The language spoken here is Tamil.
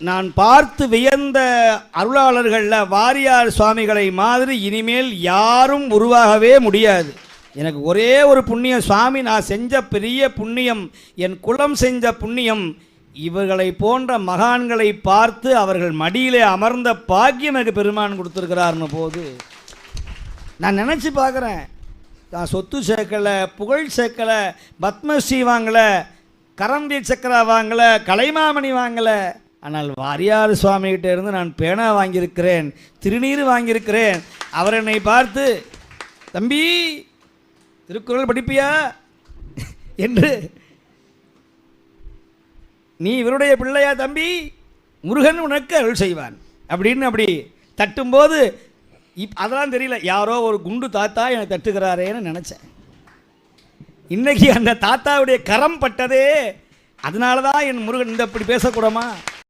நான் பார்த்து வியந்த அருளாளர்களில் வாரியார் சுவாமிகளை மாதிரி இனிமேல் யாரும் உருவாகவே முடியாது. எனக்கு ஒரே ஒரு புண்ணியம் சுவாமி, நான் செஞ்ச பெரிய புண்ணியம், என் குலம் செஞ்ச புண்ணியம், இவர்களை போன்ற மகான்களை பார்த்து அவர்கள் மடியிலே அமர்ந்த பாக்கியம் எனக்கு பெருமான் கொடுத்துருக்கிறார்னு போது நான் நினச்சி பார்க்குறேன். நான் சொத்து சேர்க்கலை, புகழ் சேர்க்கலை, பத்மஸ்ரீ வாங்கலை, கரம்பீர் சக்கரா வாங்கலை, கலைமாமணி வாங்கலை. ஆனால் வாரியார் சுவாமிகிட்ட இருந்து நான் பேனா வாங்கியிருக்கிறேன், திருநீர் வாங்கியிருக்கிறேன். அவர் என்னை பார்த்து, தம்பி திருக்குறள் படிப்பியா என்று, நீ இவருடைய பிள்ளையா தம்பி, முருகன் உனக்கு அருள் செய்வான் அப்படின்னு அப்படி தட்டும்போது அதெல்லாம் தெரியல, யாரோ ஒரு குண்டு தாத்தா என்னை தட்டுகிறாரேன்னு நினச்சேன். இன்னைக்கு அந்த தாத்தாவுடைய கரம் பட்டதே, அதனால தான் என் முருகன் இந்த இப்படி பேசக்கூடாமா.